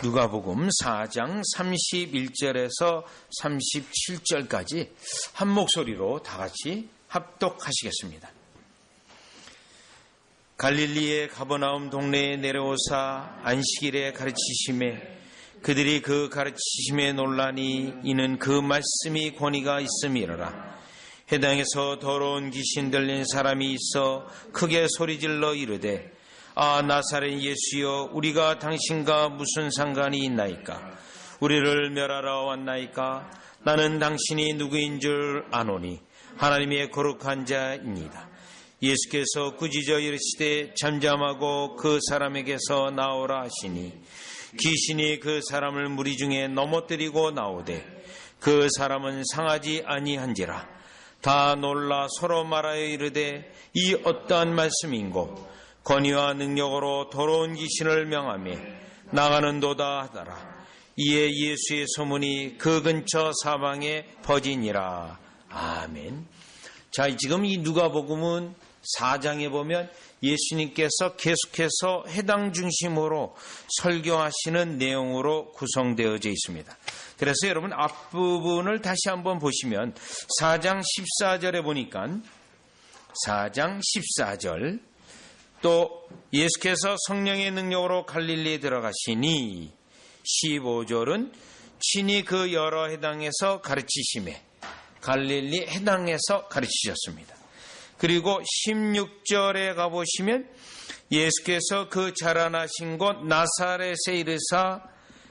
누가복음 4장 31절에서 37절까지 한 목소리로 다 같이 합독하시겠습니다. 갈릴리의 가버나움 동네에 내려오사 안식일에 가르치심에 그들이 그 가르치심에 놀라니 이는 그 말씀이 권위가 있음이로라. 회당에서 더러운 귀신 들린 사람이 있어 크게 소리질러 이르되 아 나사렛 예수여 우리가 당신과 무슨 상관이 있나이까? 우리를 멸하러 왔나이까? 나는 당신이 누구인 줄 아노니 하나님의 거룩한 자입니다. 예수께서 꾸짖어 이르시되 잠잠하고 그 사람에게서 나오라 하시니 귀신이 그 사람을 무리 중에 넘어뜨리고 나오되 그 사람은 상하지 아니한지라. 다 놀라 서로 말하여 이르되 이 어떠한 말씀인고 권위와 능력으로 더러운 귀신을 명하며 나가는도다 하더라. 이에 예수의 소문이 그 근처 사방에 퍼지니라. 아멘. 자, 지금 이 누가복음은 4장에 보면 예수님께서 계속해서 해당 중심으로 설교하시는 내용으로 구성되어져 있습니다. 그래서 여러분 앞부분을 다시 한번 보시면 4장 14절에 보니까 4장 14절 또 예수께서 성령의 능력으로 갈릴리에 들어가시니 15절은 친히 그 여러 해당에서 가르치심에 갈릴리 해당에서 가르치셨습니다. 그리고 16절에 가보시면 예수께서 그 자라나신 곳 나사렛에 이르사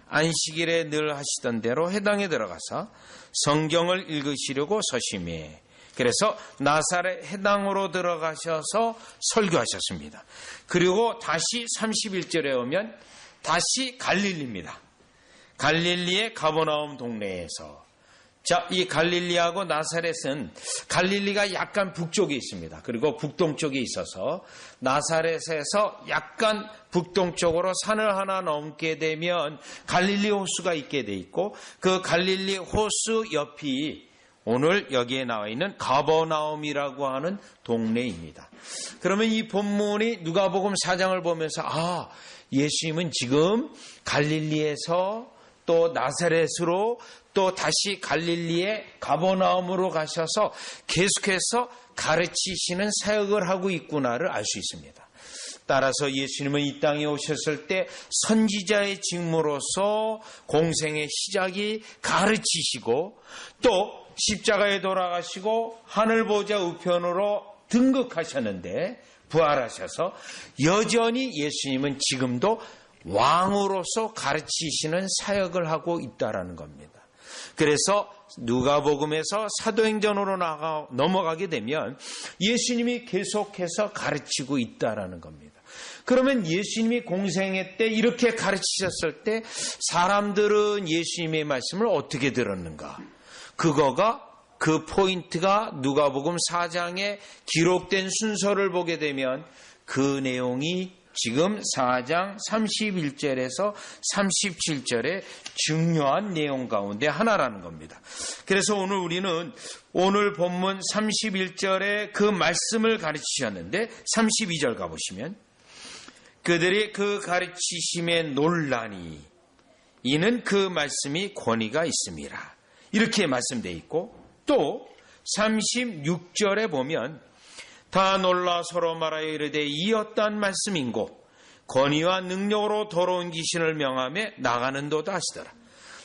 안식일에 늘 하시던 대로 해당에 들어가서 성경을 읽으시려고 서심해 그래서 나사렛 해당으로 들어가셔서 설교하셨습니다. 그리고 다시 31절에 오면 다시 갈릴리입니다. 갈릴리의 가버나움 동네에서 자, 이 갈릴리하고 나사렛은 갈릴리가 약간 북쪽에 있습니다. 그리고 북동쪽에 있어서 나사렛에서 약간 북동쪽으로 산을 하나 넘게 되면 갈릴리 호수가 있게 돼 있고 그 갈릴리 호수 옆이 오늘 여기에 나와 있는 가버나움이라고 하는 동네입니다. 그러면 이 본문이 누가복음 4장을 보면서 아, 예수님은 지금 갈릴리에서 또 나사렛으로 또 다시 갈릴리의 가버나움으로 가셔서 계속해서 가르치시는 사역을 하고 있구나를 알 수 있습니다. 따라서 예수님은 이 땅에 오셨을 때 선지자의 직무로서 공생의 시작이 가르치시고 또 십자가에 돌아가시고 하늘보좌 우편으로 등극하셨는데 부활하셔서 여전히 예수님은 지금도 왕으로서 가르치시는 사역을 하고 있다라는 겁니다. 그래서 누가복음에서 사도행전으로 넘어가게 되면 예수님이 계속해서 가르치고 있다라는 겁니다. 그러면 예수님이 공생애 때 이렇게 가르치셨을 때 사람들은 예수님의 말씀을 어떻게 들었는가? 그 포인트가 누가복음 4장에 기록된 순서를 보게 되면 그 내용이 지금 4장 31절에서 37절의 중요한 내용 가운데 하나라는 겁니다. 그래서 오늘 우리는 오늘 본문 31절에 그 말씀을 가르치셨는데 32절 가보시면 그들이 그 가르치심에 놀라니 이는 그 말씀이 권위가 있음이라. 이렇게 말씀되어 있고 또 36절에 보면 다 놀라 서로 말하여 이르되 이 어떠한 말씀인고 권위와 능력으로 더러운 귀신을 명하며 나가는도다 하시더라.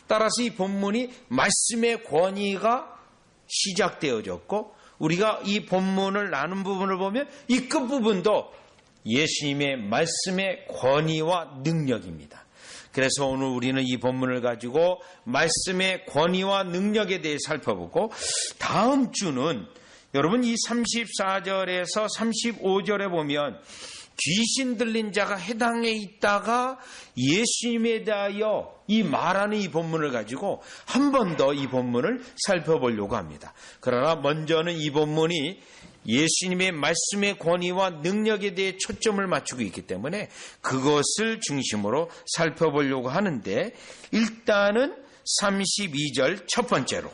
따라서 이 본문이 말씀의 권위가 시작되어졌고 우리가 이 본문을 나눈 부분을 보면 이 끝부분도 예수님의 말씀의 권위와 능력입니다. 그래서 오늘 우리는 이 본문을 가지고 말씀의 권위와 능력에 대해 살펴보고 다음 주는 여러분 이 34절에서 35절에 보면 귀신 들린 자가 해당에 있다가 예수님에 대하여 이 말하는 이 본문을 가지고 한 번 더 이 본문을 살펴보려고 합니다. 그러나 먼저는 이 본문이 예수님의 말씀의 권위와 능력에 대해 초점을 맞추고 있기 때문에 그것을 중심으로 살펴보려고 하는데 일단은 32절 첫 번째로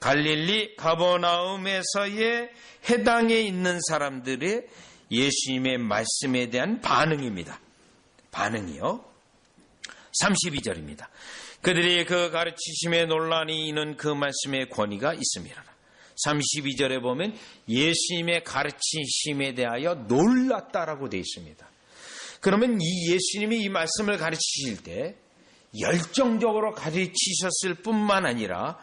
갈릴리 가버나움에서의 해당에 있는 사람들의 예수님의 말씀에 대한 반응입니다. 반응이요. 32절입니다. 그들이 그 가르치심에 논란이 있는 그 말씀의 권위가 있음이라. 32절에 보면 예수님의 가르치심에 대하여 놀랐다라고 되어 있습니다. 그러면 이 예수님이 이 말씀을 가르치실 때 열정적으로 가르치셨을 뿐만 아니라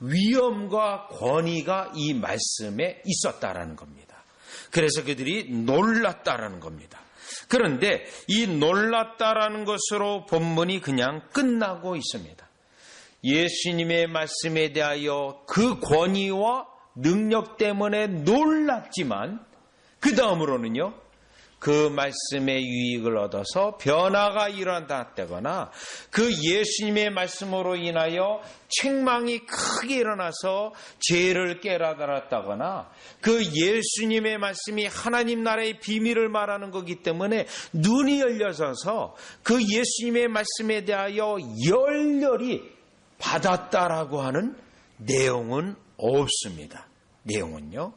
위엄과 권위가 이 말씀에 있었다라는 겁니다. 그래서 그들이 놀랐다라는 겁니다. 그런데 이 놀랐다라는 것으로 본문이 그냥 끝나고 있습니다. 예수님의 말씀에 대하여 그 권위와 능력 때문에 놀랐지만 그 다음으로는요, 그 말씀의 유익을 얻어서 변화가 일어났다거나 그 예수님의 말씀으로 인하여 책망이 크게 일어나서 죄를 깨달았다거나 그 예수님의 말씀이 하나님 나라의 비밀을 말하는 거기 때문에 눈이 열려져서 그 예수님의 말씀에 대하여 열렬히 받았다라고 하는 내용은 없습니다. 내용은요.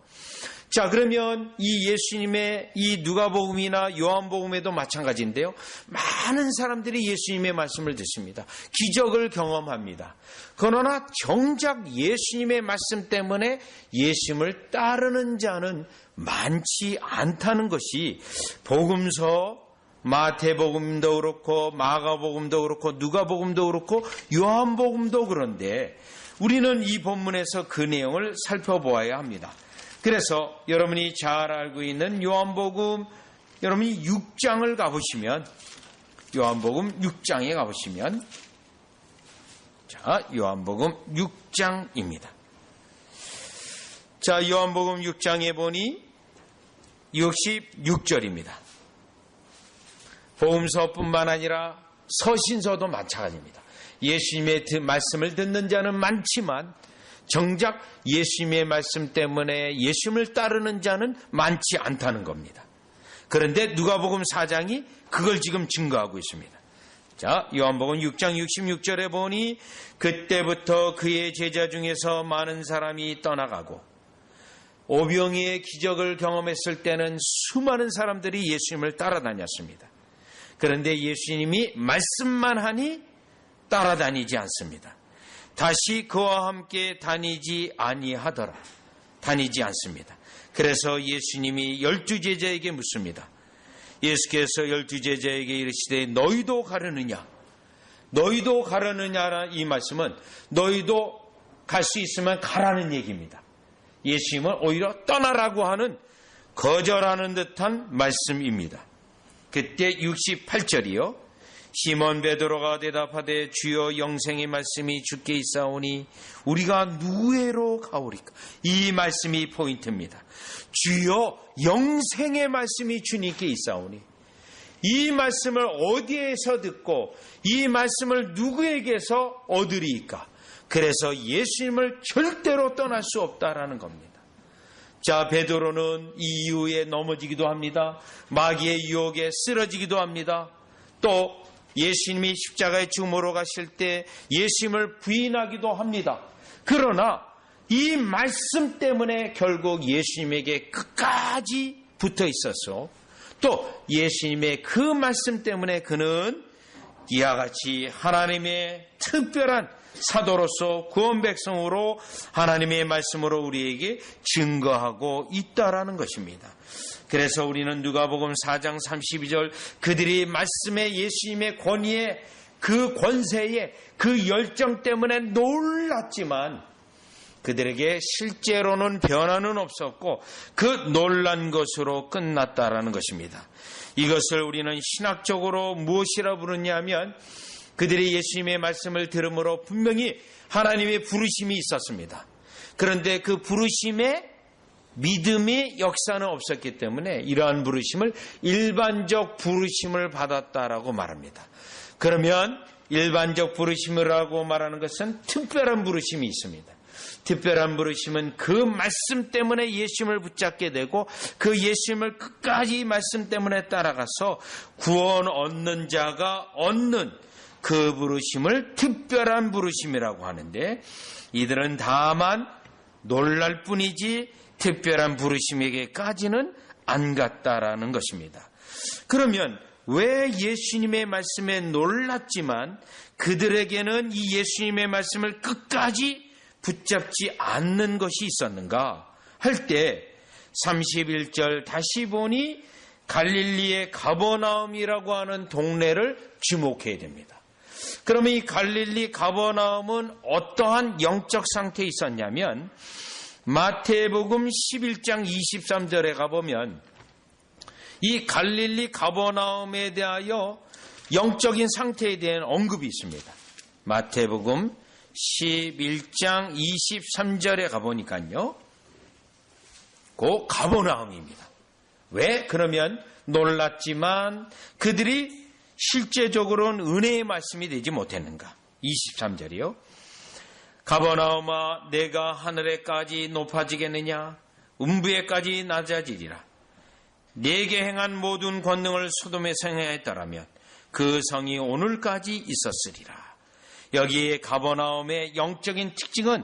자, 그러면 이 예수님의 이 누가복음이나 요한복음에도 마찬가지인데요. 많은 사람들이 예수님의 말씀을 듣습니다. 기적을 경험합니다. 그러나 정작 예수님의 말씀 때문에 예수님을 따르는 자는 많지 않다는 것이 복음서 마태복음도 그렇고 마가복음도 그렇고 누가복음도 그렇고 요한복음도 그런데 우리는 이 본문에서 그 내용을 살펴보아야 합니다. 그래서 여러분이 잘 알고 있는 요한복음, 여러분이 6장을 가보시면, 요한복음 6장에 가보시면, 자, 요한복음 6장입니다. 자, 요한복음 6장에 보니 66절입니다. 복음서뿐만 아니라 서신서도 마찬가지입니다. 예수님의 말씀을 듣는 자는 많지만 정작 예수님의 말씀 때문에 예수님을 따르는 자는 많지 않다는 겁니다. 그런데 누가복음 4장이 그걸 지금 증거하고 있습니다. 자, 요한복음 6장 66절에 보니 그때부터 그의 제자 중에서 많은 사람이 떠나가고 오병이의 기적을 경험했을 때는 수많은 사람들이 예수님을 따라다녔습니다. 그런데 예수님이 말씀만 하니 따라다니지 않습니다. 다시 그와 함께 다니지 아니하더라. 다니지 않습니다. 그래서 예수님이 12제자에게 묻습니다. 예수께서 12제자에게 이르시되 너희도 가려느냐? 너희도 가려느냐라는 이 말씀은 너희도 갈 수 있으면 가라는 얘기입니다. 예수님은 오히려 떠나라고 하는 거절하는 듯한 말씀입니다. 그때 68절이요. 시몬 베드로가 대답하되 주여 영생의 말씀이 주께 있사오니 우리가 누구에로 가오리까? 이 말씀이 포인트입니다. 주여 영생의 말씀이 주님께 있사오니 이 말씀을 어디에서 듣고 이 말씀을 누구에게서 얻으리까? 그래서 예수님을 절대로 떠날 수 없다라는 겁니다. 자, 베드로는 이 이후에 넘어지기도 합니다. 마귀의 유혹에 쓰러지기도 합니다. 또 예수님이 십자가에 죽음으로 가실 때 예수님을 부인하기도 합니다. 그러나 이 말씀 때문에 결국 예수님에게 끝까지 붙어 있어서 또 예수님의 그 말씀 때문에 그는 이와 같이 하나님의 특별한 사도로서 구원 백성으로 하나님의 말씀으로 우리에게 증거하고 있다라는 것입니다. 그래서 우리는 누가복음 4장 32절 그들이 말씀에 예수님의 권위에 그 권세에 그 열정 때문에 놀랐지만 그들에게 실제로는 변화는 없었고 그 놀란 것으로 끝났다라는 것입니다. 이것을 우리는 신학적으로 무엇이라 부르냐면 그들이 예수님의 말씀을 들음으로 분명히 하나님의 부르심이 있었습니다. 그런데 그 부르심에 믿음의 역사는 없었기 때문에 이러한 부르심을 일반적 부르심을 받았다라고 말합니다. 그러면 일반적 부르심이라고 말하는 것은 특별한 부르심이 있습니다. 특별한 부르심은 그 말씀 때문에 예수님을 붙잡게 되고 그 예수님을 끝까지 말씀 때문에 따라가서 구원 얻는 자가 얻는 그 부르심을 특별한 부르심이라고 하는데 이들은 다만 놀랄 뿐이지 특별한 부르심에게까지는 안 갔다라는 것입니다. 그러면 왜 예수님의 말씀에 놀랐지만 그들에게는 이 예수님의 말씀을 끝까지 붙잡지 않는 것이 있었는가 할 때 31절 다시 보니 갈릴리의 가버나움이라고 하는 동네를 주목해야 됩니다. 그러면 이 갈릴리 가버나움은 어떠한 영적 상태에 있었냐면 마태복음 11장 23절에 가보면 이 갈릴리 가버나움에 대하여 영적인 상태에 대한 언급이 있습니다. 마태복음 11장 23절에 가보니까요. 그 가버나움입니다. 왜? 그러면 놀랐지만 그들이 실제적으로는 은혜의 말씀이 되지 못했는가? 23절이요. 가버나움아 내가 하늘에까지 높아지겠느냐? 음부에까지 낮아지리라. 네게 행한 모든 권능을 소돔에 행하였더라면 그 성이 오늘까지 있었으리라. 여기에 가버나움의 영적인 특징은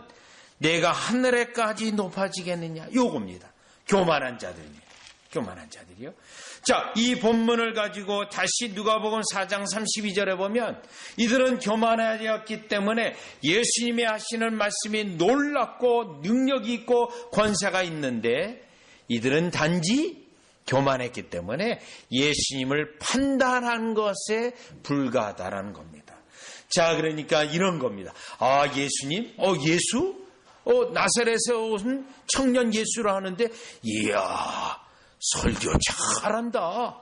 내가 하늘에까지 높아지겠느냐? 요겁니다. 교만한 자들입니다. 교만한 자들이요. 자, 이 본문을 가지고 다시 누가복음 4장 32절에 보면 이들은 교만하였기 때문에 예수님이 하시는 말씀이 놀랍고 능력이 있고 권세가 있는데 이들은 단지 교만했기 때문에 예수님을 판단한 것에 불과하다라는 겁니다. 자, 그러니까 이런 겁니다. 아, 예수님? 예수? 나사렛에서 온 청년 예수라 하는데 이야, 설교 잘한다.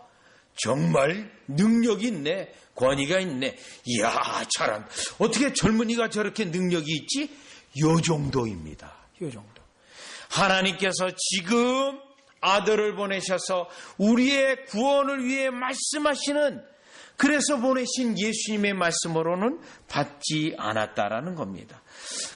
정말 능력이 있네. 권위가 있네. 이야, 잘한다. 어떻게 젊은이가 저렇게 능력이 있지? 요 정도입니다. 요 정도. 하나님께서 지금 아들을 보내셔서 우리의 구원을 위해 말씀하시는, 그래서 보내신 예수님의 말씀으로는 받지 않았다라는 겁니다.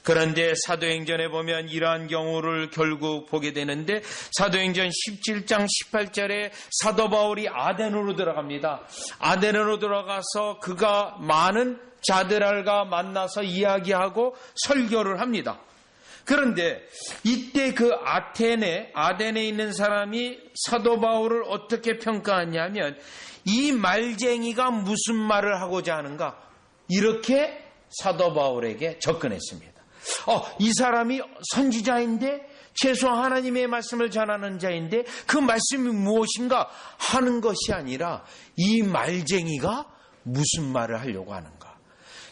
그런데 사도행전에 보면 이러한 경우를 결국 보게 되는데 사도행전 17장 18절에 사도 바울이 아덴으로 들어갑니다. 아덴으로 들어가서 그가 많은 자들과 만나서 이야기하고 설교를 합니다. 그런데 이때 그 아덴에 있는 사람이 사도 바울을 어떻게 평가하냐면 이 말쟁이가 무슨 말을 하고자 하는가? 이렇게 사도 바울에게 접근했습니다. 이 사람이 선지자인데 최소 하나님의 말씀을 전하는 자인데 그 말씀이 무엇인가 하는 것이 아니라 이 말쟁이가 무슨 말을 하려고 하는가?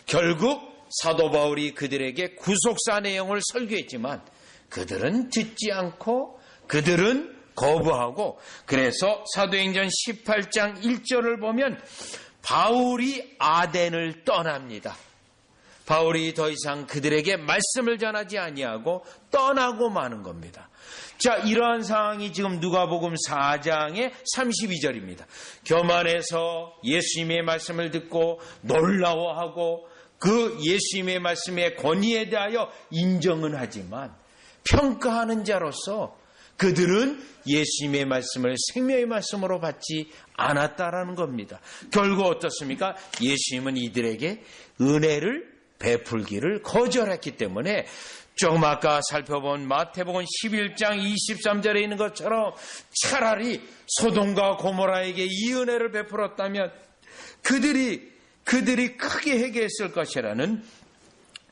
결국 사도 바울이 그들에게 구속사 내용을 설교했지만 그들은 듣지 않고 그들은 거부하고, 그래서 사도행전 18장 1절을 보면 바울이 아덴을 떠납니다. 바울이 더 이상 그들에게 말씀을 전하지 아니하고 떠나고 마는 겁니다. 자, 이러한 상황이 지금 누가복음 4장의 32절입니다. 교만해서 예수님의 말씀을 듣고 놀라워하고 그 예수님의 말씀의 권위에 대하여 인정은 하지만 평가하는 자로서 그들은 예수님의 말씀을 생명의 말씀으로 받지 않았다라는 겁니다. 결국 어떻습니까? 예수님은 이들에게 은혜를 베풀기를 거절했기 때문에 조금 아까 살펴본 마태복음 11장 23절에 있는 것처럼 차라리 소돔과 고모라에게 이 은혜를 베풀었다면 그들이 크게 회개했을 것이라는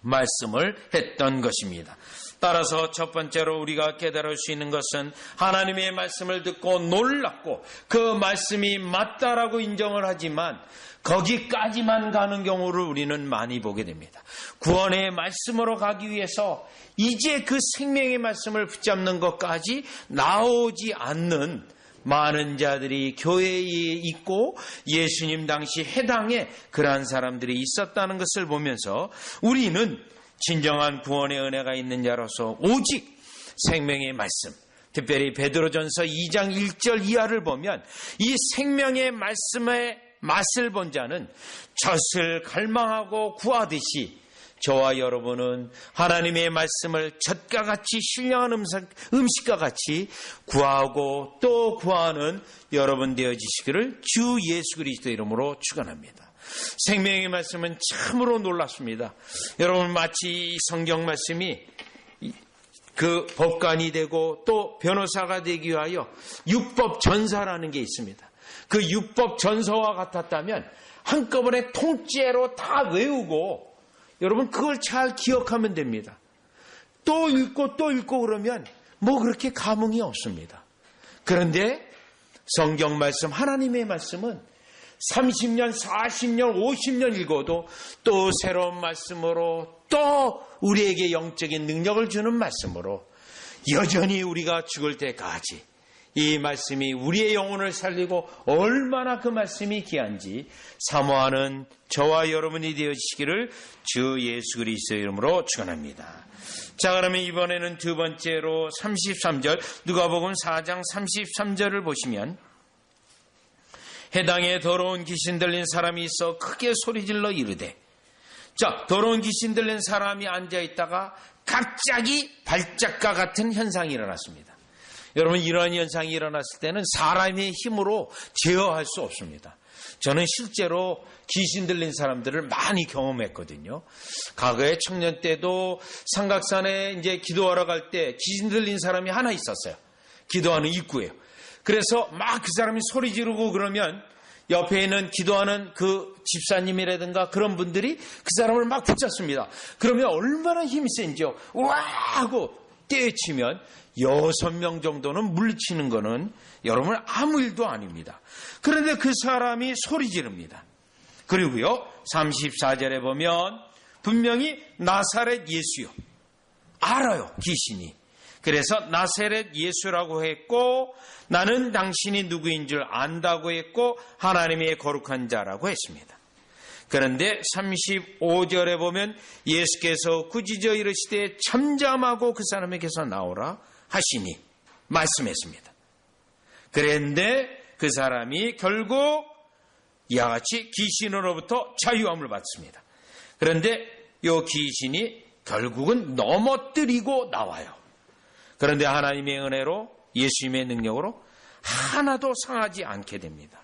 말씀을 했던 것입니다. 따라서 첫 번째로 우리가 깨달을 수 있는 것은 하나님의 말씀을 듣고 놀랐고 그 말씀이 맞다라고 인정을 하지만 거기까지만 가는 경우를 우리는 많이 보게 됩니다. 구원의 말씀으로 가기 위해서 이제 그 생명의 말씀을 붙잡는 것까지 나오지 않는 많은 자들이 교회에 있고 예수님 당시 해당에 그러한 사람들이 있었다는 것을 보면서 우리는 진정한 구원의 은혜가 있는 자로서 오직 생명의 말씀, 특별히 베드로전서 2장 1절 이하를 보면 이 생명의 말씀의 맛을 본 자는 젖을 갈망하고 구하듯이 저와 여러분은 하나님의 말씀을 젖과 같이 신령한 음식과 같이 구하고 또 구하는 여러분 되어지시기를 주 예수 그리스도 이름으로 축원합니다. 생명의 말씀은 참으로 놀랍습니다. 여러분, 마치 성경 말씀이 그 법관이 되고 또 변호사가 되기 위하여 율법 전사라는 게 있습니다. 그 율법 전서와 같았다면 한꺼번에 통째로 다 외우고 여러분 그걸 잘 기억하면 됩니다. 또 읽고 또 읽고 그러면 뭐 그렇게 감흥이 없습니다. 그런데 성경 말씀, 하나님의 말씀은 30년, 40년, 50년 읽어도 또 새로운 말씀으로 또 우리에게 영적인 능력을 주는 말씀으로 여전히 우리가 죽을 때까지 이 말씀이 우리의 영혼을 살리고 얼마나 그 말씀이 귀한지 사모하는 저와 여러분이 되어주시기를 주 예수 그리스도의 이름으로 축원합니다. 자, 그러면 이번에는 두 번째로 33절, 누가복음 4장 33절을 보시면 해당에 더러운 귀신 들린 사람이 있어 크게 소리질러 이르되, 자, 더러운 귀신 들린 사람이 앉아있다가 갑자기 발작과 같은 현상이 일어났습니다. 여러분, 이러한 현상이 일어났을 때는 사람의 힘으로 제어할 수 없습니다. 저는 실제로 귀신 들린 사람들을 많이 경험했거든요. 과거에 청년 때도 삼각산에 이제 기도하러 갈 때 귀신 들린 사람이 하나 있었어요. 기도하는 입구에요. 그래서 막 그 사람이 소리 지르고 그러면 옆에 있는 기도하는 그 집사님이라든가 그런 분들이 그 사람을 막 붙잡습니다. 그러면 얼마나 힘이 센지요. 와! 하고 떼치면 6명 정도는 물리치는 거는 여러분 아무 일도 아닙니다. 그런데 그 사람이 소리 지릅니다. 그리고요 34절에 보면 분명히 나사렛 예수요. 알아요, 귀신이. 그래서 나사렛 예수라고 했고 나는 당신이 누구인 줄 안다고 했고 하나님의 거룩한 자라고 했습니다. 그런데 35절에 보면 예수께서 꾸짖어 이르시되 잠잠하고 그 사람에게서 나오라 하시니 말씀했습니다. 그런데 그 사람이 결국 이와 같이 귀신으로부터 자유함을 받습니다. 그런데 이 귀신이 결국은 넘어뜨리고 나와요. 그런데 하나님의 은혜로 예수님의 능력으로 하나도 상하지 않게 됩니다.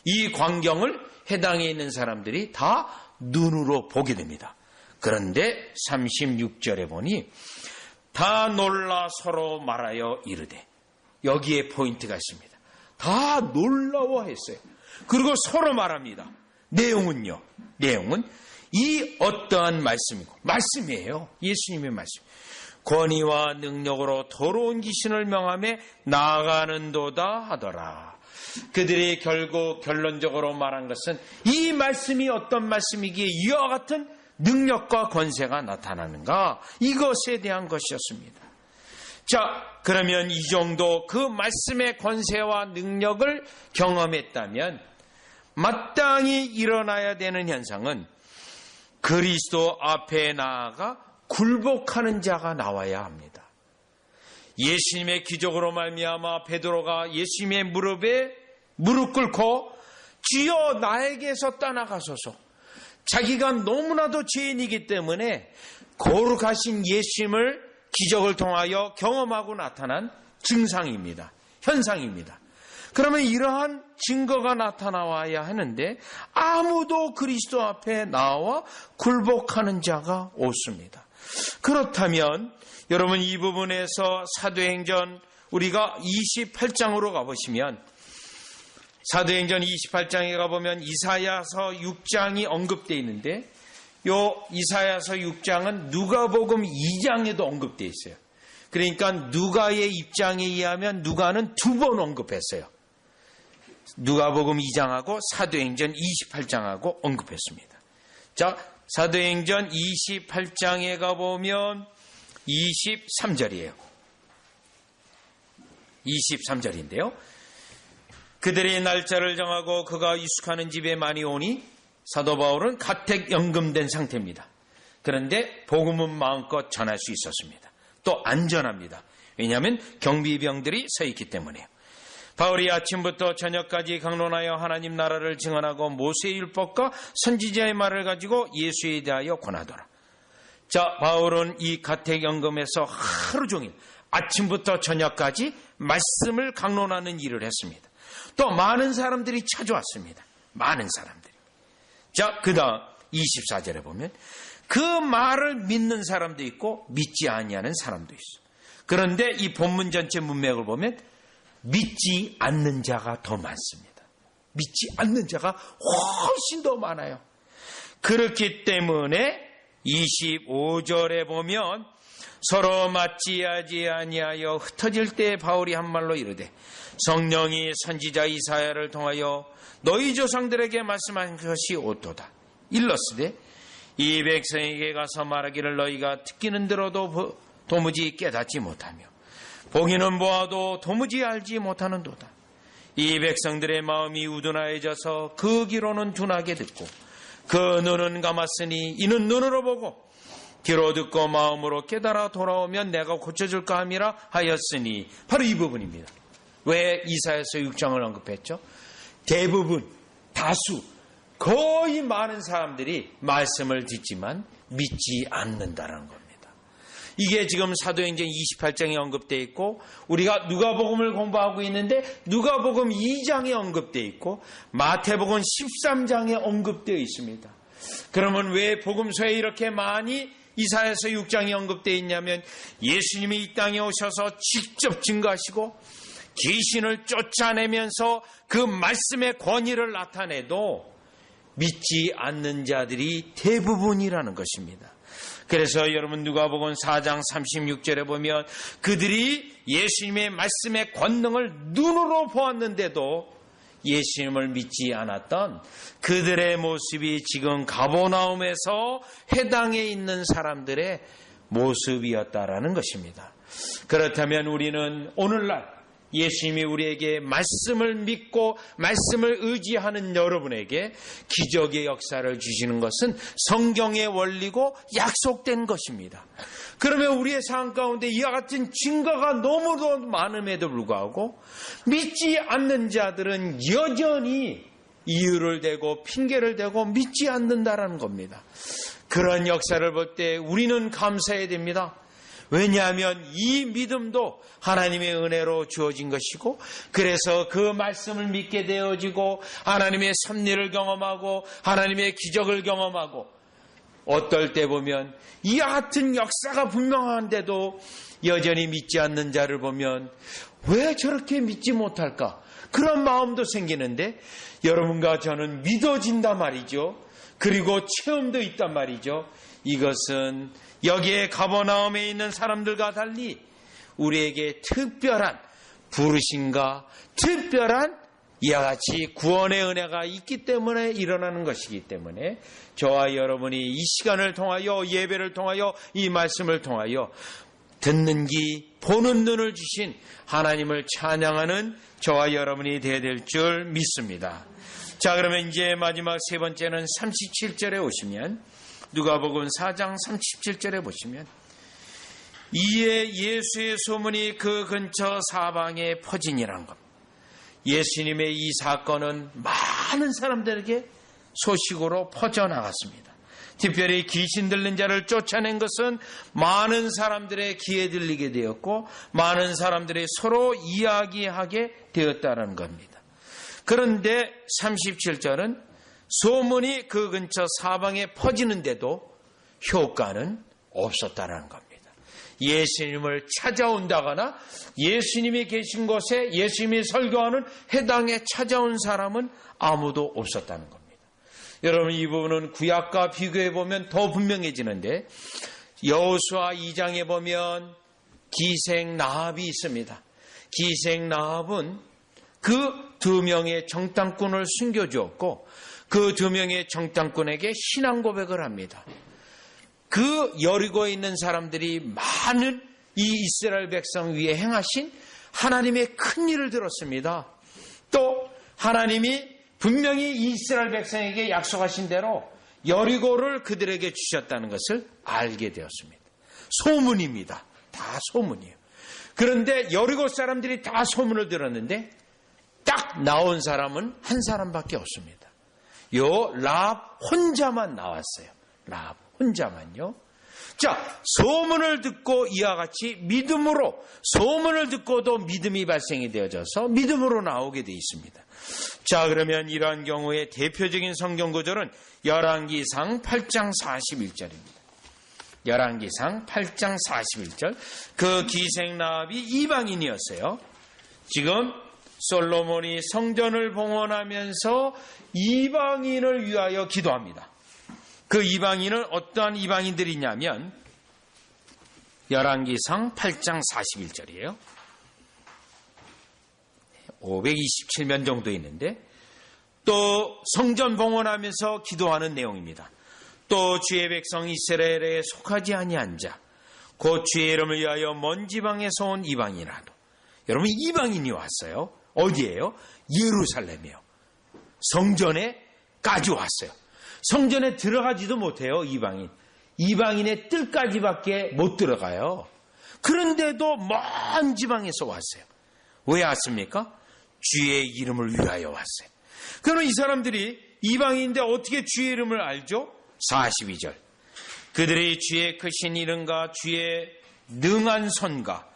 이 광경을 해당에 있는 사람들이 다 눈으로 보게 됩니다. 그런데 36절에 보니 다 놀라 서로 말하여 이르되, 여기에 포인트가 있습니다. 다 놀라워했어요. 그리고 서로 말합니다. 내용은요. 내용은 이 어떠한 말씀이고, 말씀이에요. 예수님의 말씀. 권위와 능력으로 더러운 귀신을 명함에 나아가는도다 하더라. 그들이 결국 결론적으로 말한 것은 이 말씀이 어떤 말씀이기에 이와 같은 능력과 권세가 나타나는가, 이것에 대한 것이었습니다. 자, 그러면 이 정도 그 말씀의 권세와 능력을 경험했다면 마땅히 일어나야 되는 현상은 그리스도 앞에 나아가 굴복하는 자가 나와야 합니다. 예수님의 기적으로 말미암아 베드로가 예수님의 무릎에 무릎 꿇고 주여 나에게서 떠나가소서. 자기가 너무나도 죄인이기 때문에 거룩하신 예수님을 기적을 통하여 경험하고 나타난 증상입니다. 현상입니다. 그러면 이러한 증거가 나타나와야 하는데 아무도 그리스도 앞에 나와 굴복하는 자가 없습니다. 그렇다면 여러분 이 부분에서 사도행전 우리가 28장으로 가보시면, 사도행전 28장에 가보면 이사야서 6장이 언급되어 있는데 요 이사야서 6장은 누가복음 2장에도 언급되어 있어요. 그러니까 누가의 입장에 의하면 누가는 2번 언급했어요. 누가복음 2장하고 사도행전 28장하고 언급했습니다. 자, 사도행전 28장에 가보면 23절이에요. 23절인데요. 그들이 날짜를 정하고 그가 유숙하는 집에 많이 오니 사도 바울은 가택 연금된 상태입니다. 그런데 복음은 마음껏 전할 수 있었습니다. 또 안전합니다. 왜냐하면 경비병들이 서 있기 때문에요. 바울이 아침부터 저녁까지 강론하여 하나님 나라를 증언하고 모세의 율법과 선지자의 말을 가지고 예수에 대하여 권하더라. 자, 바울은 이 가택연금에서 하루 종일 아침부터 저녁까지 말씀을 강론하는 일을 했습니다. 또 많은 사람들이 찾아왔습니다. 많은 사람들이. 자, 그 다음 24절에 보면 그 말을 믿는 사람도 있고 믿지 아니하는 사람도 있어. 그런데 이 본문 전체 문맥을 보면 믿지 않는 자가 더 많습니다. 믿지 않는 자가 훨씬 더 많아요. 그렇기 때문에 25절에 보면 서로 맞지하지 아니하여 흩어질 때 바울이 한 말로 이르되 성령이 선지자 이사야를 통하여 너희 조상들에게 말씀한 것이 옳도다. 일렀으되 이 백성에게 가서 말하기를 너희가 듣기는 들어도 도무지 깨닫지 못하며 보기는 보아도 도무지 알지 못하는도다. 이 백성들의 마음이 우둔하여져서 그 귀로는 둔하게 듣고 그 눈은 감았으니 이는 눈으로 보고 귀로 듣고 마음으로 깨달아 돌아오면 내가 고쳐줄까 함이라 하였으니 바로 이 부분입니다. 왜 이사야서 6장을 언급했죠? 대부분 다수 거의 많은 사람들이 말씀을 듣지만 믿지 않는다는 겁니다. 이게 지금 사도행전 28장에 언급되어 있고 우리가 누가복음을 공부하고 있는데 누가복음 2장에 언급되어 있고 마태복음 13장에 언급되어 있습니다. 그러면 왜 복음서에 이렇게 많이 이사야서 6장이 언급되어 있냐면 예수님이 이 땅에 오셔서 직접 증거하시고 귀신을 쫓아내면서 그 말씀의 권위를 나타내도 믿지 않는 자들이 대부분이라는 것입니다. 그래서 여러분 누가복음 4장 36절에 보면 그들이 예수님의 말씀의 권능을 눈으로 보았는데도 예수님을 믿지 않았던 그들의 모습이 지금 가버나움에서 해당에 있는 사람들의 모습이었다라는 것입니다. 그렇다면 우리는 오늘날 예수님이 우리에게 말씀을 믿고 말씀을 의지하는 여러분에게 기적의 역사를 주시는 것은 성경의 원리고 약속된 것입니다. 그러면 우리의 삶 가운데 이와 같은 증거가 너무도 많음에도 불구하고 믿지 않는 자들은 여전히 이유를 대고 핑계를 대고 믿지 않는다라는 겁니다. 그런 역사를 볼 때 우리는 감사해야 됩니다. 왜냐하면 이 믿음도 하나님의 은혜로 주어진 것이고 그래서 그 말씀을 믿게 되어지고 하나님의 섭리를 경험하고 하나님의 기적을 경험하고 어떨 때 보면 이와 같은 역사가 분명한데도 여전히 믿지 않는 자를 보면 왜 저렇게 믿지 못할까? 그런 마음도 생기는데 여러분과 저는 믿어진단 말이죠. 그리고 체험도 있단 말이죠. 이것은 여기에 가버나움에 있는 사람들과 달리 우리에게 특별한 부르심과 특별한 이와 같이 구원의 은혜가 있기 때문에 일어나는 것이기 때문에 저와 여러분이 이 시간을 통하여 예배를 통하여 이 말씀을 통하여 듣는 귀 보는 눈을 주신 하나님을 찬양하는 저와 여러분이 되어야 될 줄 믿습니다. 자, 그러면 이제 마지막 세 번째는 37절에 오시면 누가복음 4장 37절에 보시면 이에 예수의 소문이 그 근처 사방에 퍼지니라는 겁니다. 예수님의 이 사건은 많은 사람들에게 소식으로 퍼져나갔습니다. 특별히 귀신 들린 자를 쫓아낸 것은 많은 사람들의 귀에 들리게 되었고 많은 사람들이 서로 이야기하게 되었다는 겁니다. 그런데 37절은 소문이 그 근처 사방에 퍼지는데도 효과는 없었다는 겁니다. 예수님을 찾아온다거나 예수님이 계신 곳에 예수님이 설교하는 해당에 찾아온 사람은 아무도 없었다는 겁니다. 여러분 이 부분은 구약과 비교해 보면 더 분명해지는데 여호수아 2장에 보면 기생 라합이 있습니다. 기생 라합은 그 두 명의 정탐꾼을 숨겨주었고 그 두 명의 정탐꾼에게 신앙 고백을 합니다. 그 여리고에 있는 사람들이 많은 이 이스라엘 백성 위에 행하신 하나님의 큰 일을 들었습니다. 또 하나님이 분명히 이스라엘 백성에게 약속하신 대로 여리고를 그들에게 주셨다는 것을 알게 되었습니다. 소문입니다. 다 소문이에요. 그런데 여리고 사람들이 다 소문을 들었는데 딱 나온 사람은 한 사람밖에 없습니다. 요 라합 혼자만 나왔어요. 라합 혼자만요. 자, 소문을 듣고 이와 같이 믿음으로 소문을 듣고도 믿음이 발생이 되어져서 믿음으로 나오게 되어 있습니다. 자, 그러면 이러한 경우에 대표적인 성경 구절은 열왕기상 8장 41절입니다. 열왕기상 8장 41절. 그 기생 라합이 이방인이었어요. 지금 솔로몬이 성전을 봉헌하면서 이방인을 위하여 기도합니다. 그 이방인은 어떠한 이방인들이냐면 열왕기상 8장 41절이에요. 527면 정도 있는데 또 성전 봉헌하면서 기도하는 내용입니다. 또 주의 백성 이스라엘에 속하지 아니한 자, 곧 주의 이름을 위하여 먼 지방에서 온 이방인이라도. 여러분, 이방인이 왔어요. 어디예요? 예루살렘이에요. 성전에까지 왔어요. 성전에 들어가지도 못해요. 이방인의 뜰까지밖에 못 들어가요. 그런데도 먼 지방에서 왔어요. 왜 왔습니까? 주의 이름을 위하여 왔어요. 그러면 이 사람들이 이방인인데 어떻게 주의 이름을 알죠? 42절. 그들이 주의 크신 이름과 주의 능한 손과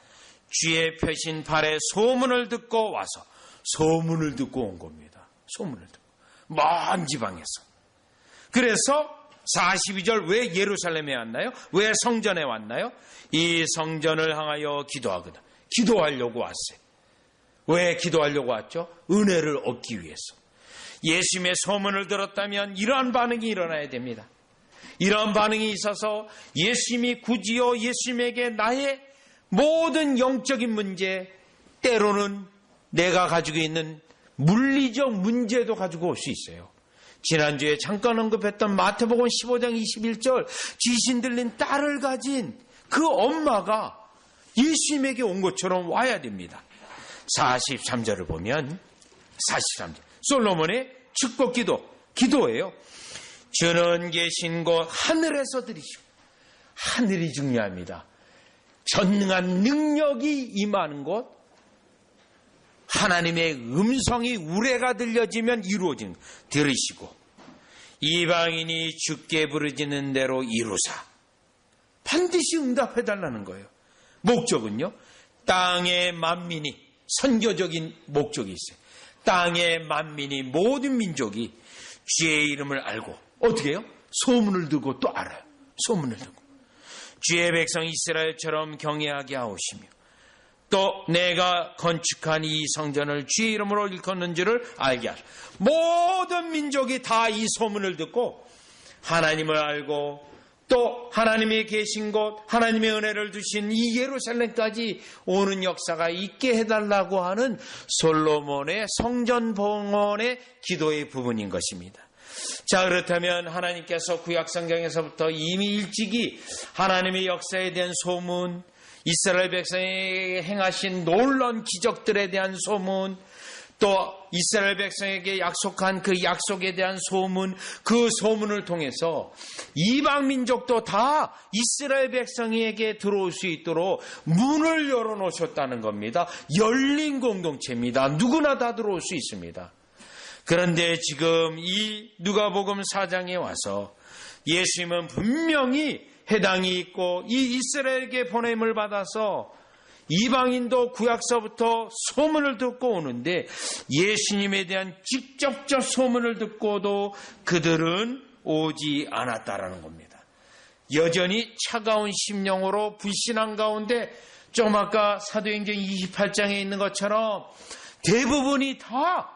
주의 펴신 발의 소문을 듣고 와서, 소문을 듣고 온 겁니다. 소문을 듣고. 먼 지방에서. 그래서 42절 왜 예루살렘에 왔나요? 왜 성전에 왔나요? 이 성전을 향하여 기도하거든. 기도하려고 왔어요. 왜 기도하려고 왔죠? 은혜를 얻기 위해서. 예수님의 소문을 들었다면 이러한 반응이 일어나야 됩니다. 이러한 반응이 있어서 예수님이 굳이요 예수님에게 나의 모든 영적인 문제, 때로는 내가 가지고 있는 물리적 문제도 가지고 올 수 있어요. 지난주에 잠깐 언급했던 마태복음 15장 21절, 귀신 들린 딸을 가진 그 엄마가 예수님에게 온 것처럼 와야 됩니다. 43절을 보면 43절 솔로몬의 축복 기도예요. 주는 계신 곳 하늘에서 들으시고, 하늘이 중요합니다. 전능한 능력이 임하는 곳, 하나님의 음성이 우레가 들려지면 이루어진 들으시고, 이방인이 주께 부르짖는 대로 이루사. 반드시 응답해달라는 거예요. 목적은요, 땅의 만민이, 선교적인 목적이 있어요. 땅의 만민이, 모든 민족이 주의 이름을 알고, 어떻게 해요? 소문을 듣고 또 알아요. 소문을 듣고. 주의 백성 이스라엘처럼 경외하게 하오시며, 또 내가 건축한 이 성전을 주의 이름으로 일컫는 줄을 알게 하시오. 모든 민족이 다 이 소문을 듣고 하나님을 알고, 또 하나님이 계신 곳, 하나님의 은혜를 주신 이 예루살렘까지 오는 역사가 있게 해달라고 하는 솔로몬의 성전 봉헌의 기도의 부분인 것입니다. 자, 그렇다면 하나님께서 구약성경에서부터 이미 일찍이 하나님의 역사에 대한 소문, 이스라엘 백성에게 행하신 놀라운 기적들에 대한 소문, 또 이스라엘 백성에게 약속한 그 약속에 대한 소문, 그 소문을 통해서 이방 민족도 다 이스라엘 백성에게 들어올 수 있도록 문을 열어놓으셨다는 겁니다. 열린 공동체입니다. 누구나 다 들어올 수 있습니다. 그런데 지금 이 누가복음 4장에 와서 예수님은 분명히 해당이 있고 이 이스라엘에게 보냄을 받아서 이방인도 구약서부터 소문을 듣고 오는데, 예수님에 대한 직접적 소문을 듣고도 그들은 오지 않았다라는 겁니다. 여전히 차가운 심령으로 불신한 가운데, 좀 아까 사도행전 28장에 있는 것처럼 대부분이 다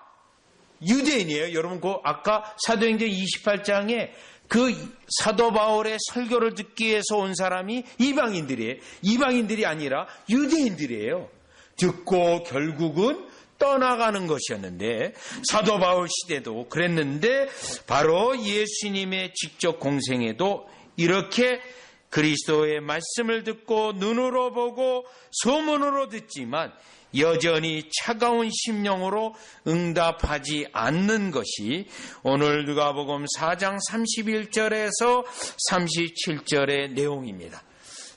유대인이에요. 여러분, 그 아까 사도행전 28장에 그 사도 바울의 설교를 듣기 위해서 온 사람이 이방인들이에요. 이방인들이 아니라 유대인들이에요. 듣고 결국은 떠나가는 것이었는데, 사도 바울 시대도 그랬는데, 바로 예수님의 직접 공생에도 이렇게 그리스도의 말씀을 듣고 눈으로 보고 소문으로 듣지만 여전히 차가운 심령으로 응답하지 않는 것이 오늘 누가복음 4장 31절에서 37절의 내용입니다.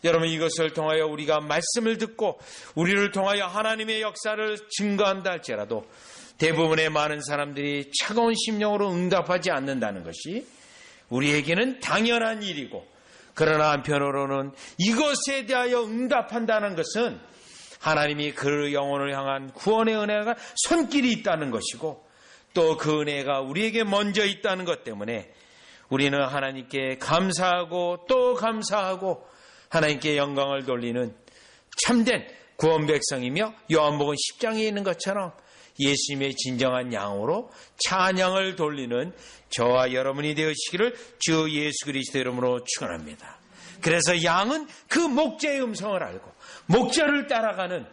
여러분, 이것을 통하여 우리가 말씀을 듣고 우리를 통하여 하나님의 역사를 증거한다 할지라도 대부분의 많은 사람들이 차가운 심령으로 응답하지 않는다는 것이 우리에게는 당연한 일이고, 그러나 한편으로는 이것에 대하여 응답한다는 것은 하나님이 그 영혼을 향한 구원의 은혜가 손길이 있다는 것이고, 또 그 은혜가 우리에게 먼저 있다는 것 때문에 우리는 하나님께 감사하고 또 감사하고 하나님께 영광을 돌리는 참된 구원 백성이며, 요한복음 10장에 있는 것처럼 예수님의 진정한 양으로 찬양을 돌리는 저와 여러분이 되시기를 주 예수 그리스도 이름으로 축원합니다. 그래서 양은 그 목자의 음성을 알고 목자를 따라가는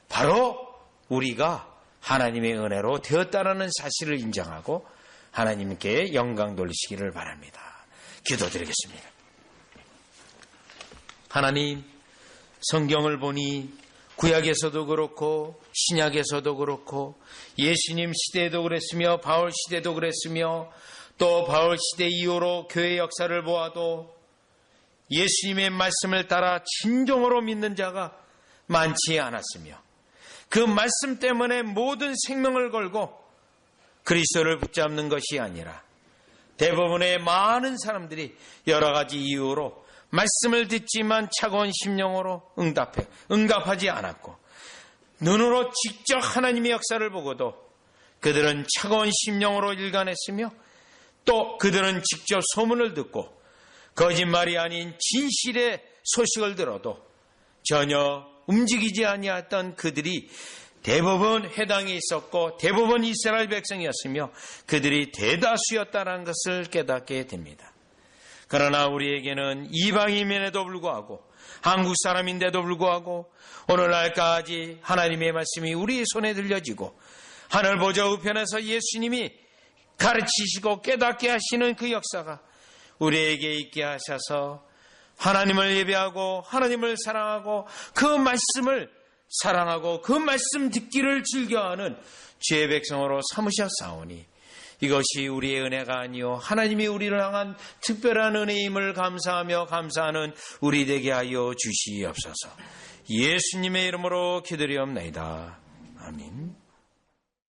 바로 우리가 하나님의 은혜로 되었다라는 사실을 인정하고 하나님께 영광 돌리시기를 바랍니다. 기도드리겠습니다. 하나님, 성경을 보니 구약에서도 그렇고 신약에서도 그렇고 예수님 시대에도 그랬으며 바울 시대도 그랬으며 또 바울 시대 이후로 교회 역사를 보아도 예수님의 말씀을 따라 진정으로 믿는 자가 많지 않았으며 그 말씀 때문에 모든 생명을 걸고 그리스도를 붙잡는 것이 아니라 대부분의 많은 사람들이 여러 가지 이유로 말씀을 듣지만 차가운 심령으로 응답하지 않았고 눈으로 직접 하나님의 역사를 보고도 그들은 차가운 심령으로 일관했으며 또 그들은 직접 소문을 듣고 거짓말이 아닌 진실의 소식을 들어도 전혀 움직이지 아니했던 그들이 대부분 회당에 있었고 대부분 이스라엘 백성이었으며 그들이 대다수였다는 것을 깨닫게 됩니다. 그러나 우리에게는 이방인임에도 불구하고 한국 사람인데도 불구하고 오늘날까지 하나님의 말씀이 우리의 손에 들려지고 하늘 보좌 우편에서 예수님이 가르치시고 깨닫게 하시는 그 역사가 우리에게 있게 하셔서 하나님을 예배하고 하나님을 사랑하고 그 말씀을 사랑하고 그 말씀 듣기를 즐겨하는 주의 백성으로 삼으셨사오니 이것이 우리의 은혜가 아니요 하나님이 우리를 향한 특별한 은혜임을 감사하며 감사하는 우리 되게 하여 주시옵소서. 예수님의 이름으로 기도드리옵나이다. 아멘.